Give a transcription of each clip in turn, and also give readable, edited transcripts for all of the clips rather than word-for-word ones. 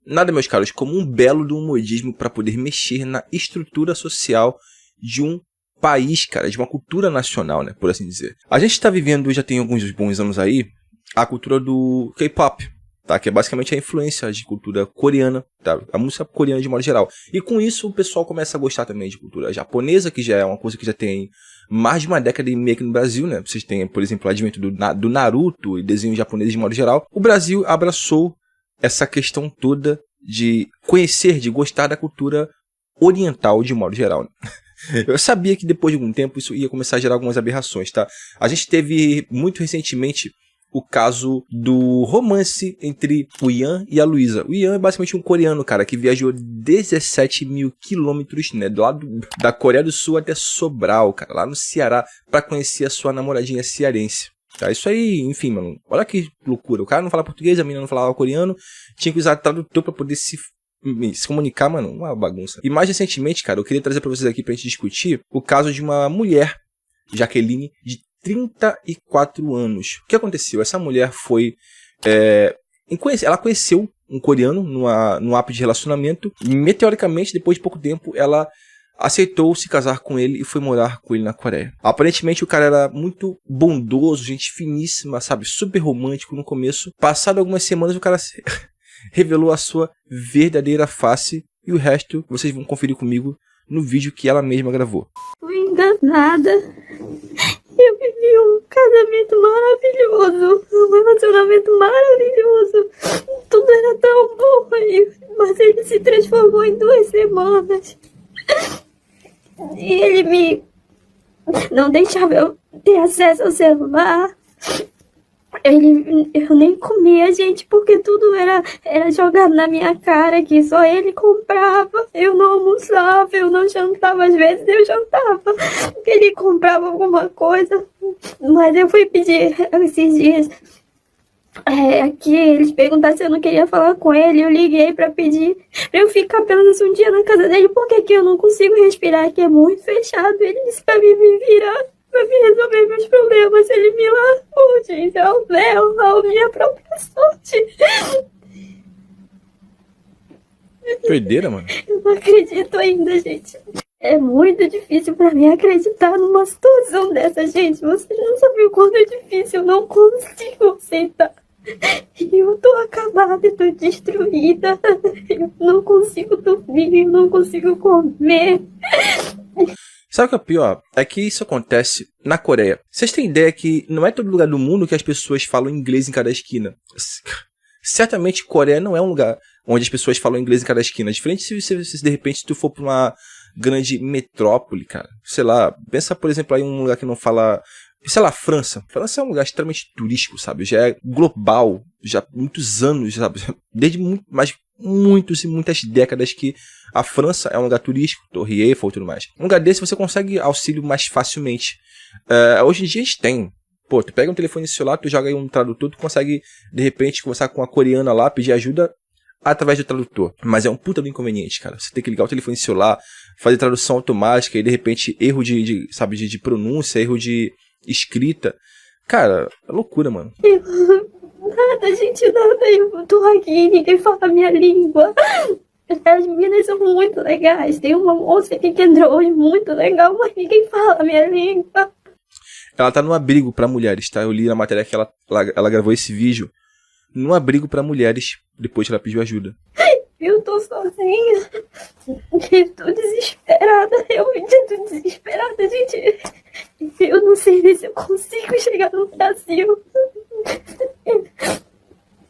nada, meus caros, como um belo do modismo para poder mexer na estrutura social de um país, cara, de uma cultura nacional, né, por assim dizer. A gente está vivendo, já tem alguns bons anos aí, a cultura do K-pop, tá? Que é basicamente a influência de cultura coreana, tá? A música coreana de modo geral. E com isso o pessoal começa a gostar também de cultura japonesa, que já é uma coisa que já tem mais de uma década e meia aqui no Brasil, né? Vocês têm, por exemplo, o advento do Naruto e desenhos japoneses de modo geral. O Brasil abraçou essa questão toda de conhecer, de gostar da cultura oriental de modo geral, né? Eu sabia que depois de algum tempo isso ia começar a gerar algumas aberrações, tá? A gente teve muito recentemente o caso do romance entre o Ian e a Luísa. O Ian é basicamente um coreano, cara, que viajou 17 mil quilômetros, né, da Coreia do Sul até Sobral, cara, lá no Ceará, pra conhecer a sua namoradinha cearense. Tá, isso aí, enfim, mano, olha que loucura. O cara não fala português, a menina não falava coreano, tinha que usar tradutor pra poder se comunicar, mano, uma bagunça. E mais recentemente, cara, eu queria trazer pra vocês aqui pra gente discutir o caso de uma mulher, Jaqueline, de 34 anos. O que aconteceu? Essa mulher foi... ela conheceu um coreano num app de relacionamento e, meteoricamente, depois de pouco tempo, ela aceitou se casar com ele e foi morar com ele na Coreia. Aparentemente, o cara era muito bondoso, gente finíssima, sabe? Super romântico no começo. Passado algumas semanas, o cara revelou a sua verdadeira face e o resto vocês vão conferir comigo no vídeo que ela mesma gravou. Fui enganada. Eu vivi um casamento maravilhoso, um relacionamento maravilhoso. Tudo era tão bom aí, mas ele se transformou em 2 semanas. E ele não deixava eu ter acesso ao celular. Eu nem comia, gente, porque tudo era jogado na minha cara, que só ele comprava. Eu não almoçava, eu não jantava, às vezes eu jantava, porque ele comprava alguma coisa. Mas eu fui pedir esses dias, aqui, eles perguntaram se eu não queria falar com ele, eu liguei pra pedir pra eu ficar pelo menos um dia na casa dele, porque aqui eu não consigo respirar, aqui é muito fechado. Ele disse pra mim me virar, pra me resolver meus problemas. Ele me largou, gente, ao véu, a minha própria sorte. Doideira, mano. Eu não acredito ainda, gente. É muito difícil pra mim acreditar numa situação dessa, gente. Vocês não sabem o quanto é difícil, eu não consigo aceitar. Eu tô acabada, eu tô destruída. Eu não consigo dormir, eu não consigo comer. Sabe o que é pior? É que isso acontece na Coreia. Vocês têm ideia que não é todo lugar do mundo que as pessoas falam inglês em cada esquina. Certamente Coreia não é um lugar onde as pessoas falam inglês em cada esquina. Diferente se de repente tu for pra uma grande metrópole, cara. Sei lá, pensa por exemplo aí em um lugar que não fala... Sei lá, França. França é um lugar extremamente turístico, sabe? Já é global, já há muitos anos, sabe? Desde muitos e muitas décadas que a França é um lugar turístico, Torre Eiffel e tudo mais. Um lugar desse você consegue auxílio mais facilmente. Hoje em dia a gente tem. Pô, tu pega um telefone celular, tu joga aí um tradutor, tu consegue, de repente, conversar com uma coreana lá, pedir ajuda através do tradutor. Mas é um puta do inconveniente, cara. Você tem que ligar o telefone celular, fazer tradução automática e, de repente, erro de pronúncia, erro de escrita. Cara, é loucura, mano. Nada, gente, nada. Eu tô aqui, ninguém fala a minha língua. As meninas são muito legais. Tem uma moça aqui que entrou hoje muito legal, mas ninguém fala a minha língua. Ela tá num abrigo pra mulheres, tá? Eu li na matéria que ela gravou esse vídeo num abrigo pra mulheres depois que ela pediu ajuda. Eu tô sozinha. Eu tô desesperada. Realmente eu tô desesperada, gente. Eu não sei nem se eu consigo chegar no Brasil.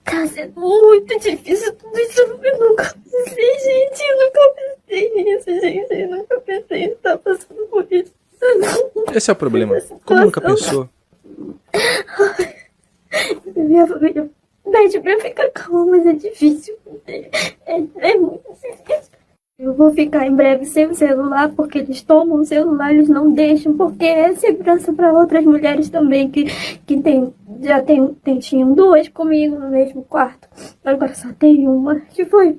Tá sendo muito difícil tudo isso. Eu nunca pensei, gente. Eu nunca pensei nisso, gente. Eu nunca pensei em estar passando por isso. Esse é o problema. Como nunca pensou? Minha família pede pra ficar calma, mas é difícil. É muito difícil. Eu vou ficar em breve sem o celular, porque eles tomam o celular, eles não deixam, porque é segurança para outras mulheres também, que tinham 2 comigo no mesmo quarto. Agora só tem uma, que foi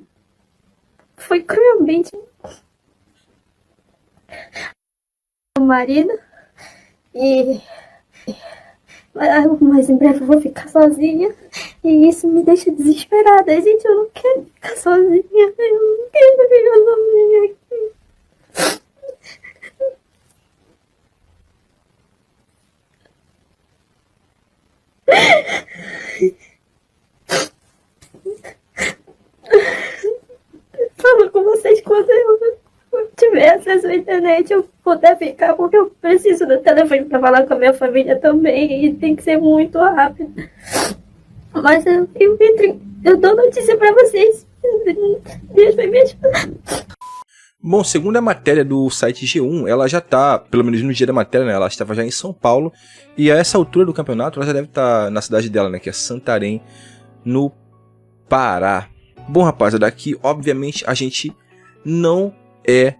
cruelmente o marido. Mas em breve eu vou ficar sozinha. E isso me deixa desesperada. Gente, eu não quero ficar sozinha. Eu não quero ficar sozinha aqui. Falo com vocês quando eu tiver acesso à internet, eu puder ficar, porque eu preciso do telefone para falar com a minha família também, e tem que ser muito rápido. Mas eu dou notícia para vocês. Deus vai me ajudar. Bom, segundo a matéria do site G1, ela já tá, pelo menos no dia da matéria, né, ela estava já em São Paulo, e a essa altura do campeonato ela já deve estar na cidade dela, né, que é Santarém, no Pará. Bom, rapaziada, daqui, obviamente, a gente não é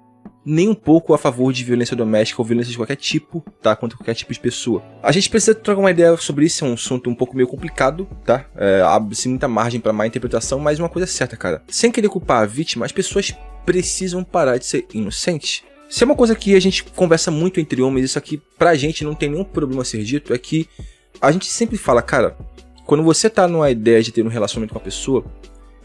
nem um pouco a favor de violência doméstica ou violência de qualquer tipo, tá? Contra qualquer tipo de pessoa. A gente precisa trocar uma ideia sobre isso, é um assunto um pouco meio complicado, tá? Abre-se muita margem para má interpretação, mas uma coisa é certa, cara. Sem querer culpar a vítima, as pessoas precisam parar de ser inocentes. Se é uma coisa que a gente conversa muito entre homens, isso aqui pra gente não tem nenhum problema a ser dito, é que a gente sempre fala, cara, quando você tá numa ideia de ter um relacionamento com a pessoa,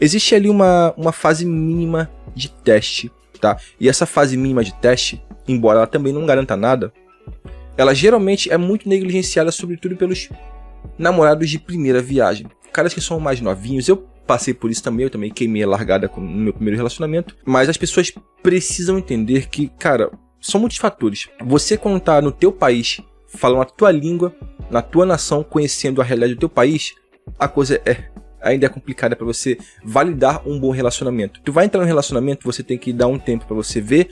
existe ali uma fase mínima de teste, tá? E essa fase mínima de teste, embora ela também não garanta nada, ela geralmente é muito negligenciada, sobretudo pelos namorados de primeira viagem. Caras que são mais novinhos, eu passei por isso também, eu também queimei a largada no meu primeiro relacionamento, mas as pessoas precisam entender que, cara, são muitos fatores. Você, quando tá no teu país, falando a tua língua, na tua nação, conhecendo a realidade do teu país, a coisa ainda é complicada para você validar um bom relacionamento. Tu vai entrar no relacionamento, você tem que dar um tempo para você ver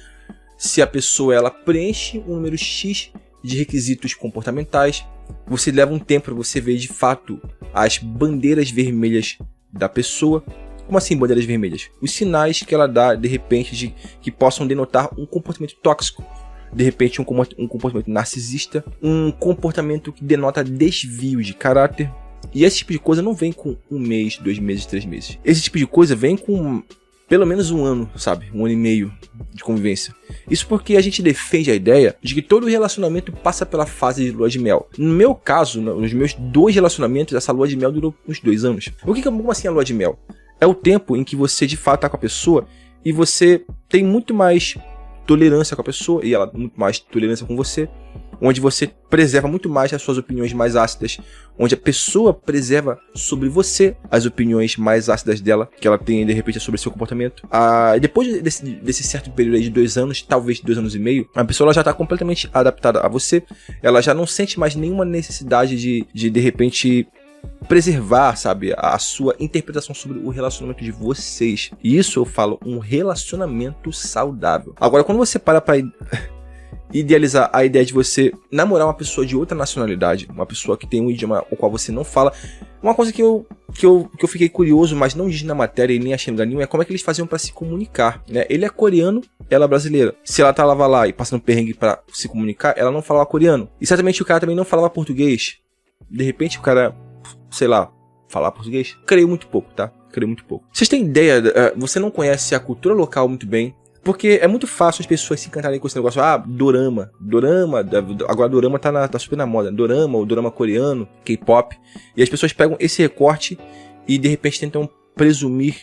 se a pessoa ela preenche um número X de requisitos comportamentais. Você leva um tempo para você ver de fato as bandeiras vermelhas da pessoa. Como assim bandeiras vermelhas? Os sinais que ela dá de repente que possam denotar um comportamento tóxico. De repente um comportamento narcisista, um comportamento que denota desvio de caráter. E esse tipo de coisa não vem com 1 mês, 2 meses, 3 meses. Esse tipo de coisa vem com pelo menos 1 ano, sabe? 1 ano e meio de convivência. Isso porque a gente defende a ideia de que todo relacionamento passa pela fase de lua de mel. No meu caso, nos meus 2 relacionamentos, essa lua de mel durou uns 2 anos. Como assim a lua de mel? É o tempo em que você de fato tá com a pessoa e você tem muito mais tolerância com a pessoa e ela muito mais tolerância com você, onde você preserva muito mais as suas opiniões mais ácidas, onde a pessoa preserva sobre você as opiniões mais ácidas dela, que ela tem de repente sobre seu comportamento. Depois desse certo período aí de 2 anos, talvez 2 anos e meio, a pessoa ela já está completamente adaptada a você, ela já não sente mais nenhuma necessidade de repente preservar, sabe, a sua interpretação sobre o relacionamento de vocês. E isso eu falo, um relacionamento saudável. Agora, quando você para idealizar a ideia de você namorar uma pessoa de outra nacionalidade, uma pessoa que tem um idioma o qual você não fala, uma coisa que eu fiquei curioso, mas não diz na matéria e nem achei lugar nenhum, é como é que eles faziam para se comunicar, né? Ele é coreano, ela é brasileira. Se ela tava lá e passando perrengue para se comunicar, ela não falava coreano. E certamente o cara também não falava português. De repente o cara, sei lá, falar português? Creio muito pouco, tá? Creio muito pouco. Vocês têm ideia, você não conhece a cultura local muito bem, porque é muito fácil as pessoas se encantarem com esse negócio. Dorama. Agora dorama tá super na moda. Dorama, ou dorama coreano, K-pop. E as pessoas pegam esse recorte e de repente tentam presumir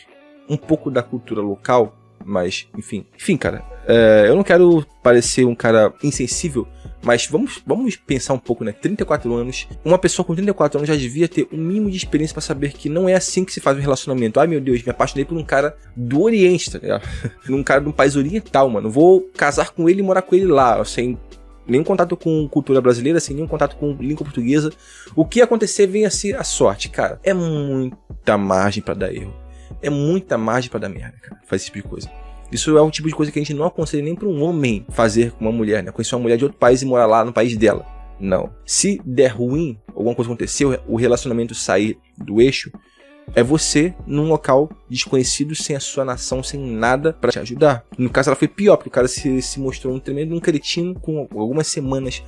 um pouco da cultura local. Mas, enfim, cara, eu não quero parecer um cara insensível, mas vamos pensar um pouco, né? 34 anos, uma pessoa com 34 anos já devia ter um mínimo de experiência pra saber que não é assim que se faz um relacionamento. Ai meu Deus, me apaixonei por um cara do Oriente, tá ligado? Um cara de um país oriental, mano. Vou casar com ele e morar com ele lá, sem nenhum contato com cultura brasileira, sem nenhum contato com língua portuguesa. O que acontecer vem a ser a sorte, cara. É muita margem pra dar erro. É muita margem pra dar merda, cara. Faz esse tipo de coisa. Isso é o tipo de coisa que a gente não aconselha nem para um homem fazer com uma mulher, né? Conhecer uma mulher de outro país e morar lá no país dela. Não. Se der ruim, alguma coisa aconteceu, o relacionamento sair do eixo, é você num local desconhecido, sem a sua nação, sem nada para te ajudar. No caso, ela foi pior, porque o cara se mostrou um tremendo cretino com algumas semanas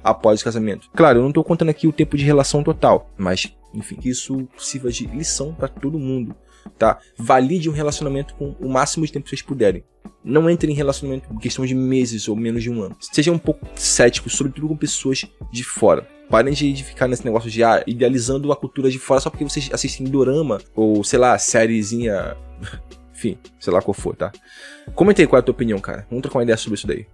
após o casamento. Claro, eu não tô contando aqui o tempo de relação total, mas, enfim, que isso sirva de lição para todo mundo. tá? Valide um relacionamento com o máximo de tempo que vocês puderem. Não entre em relacionamento em questão de meses ou menos de um ano. Seja um pouco cético, sobretudo com pessoas de fora. Parem de ficar nesse negócio de idealizando a cultura de fora só porque vocês assistem dorama ou, sei lá, sériezinha... Enfim, sei lá qual for, tá? Comenta aí qual é a tua opinião, cara. Vamos trocar uma ideia sobre isso daí.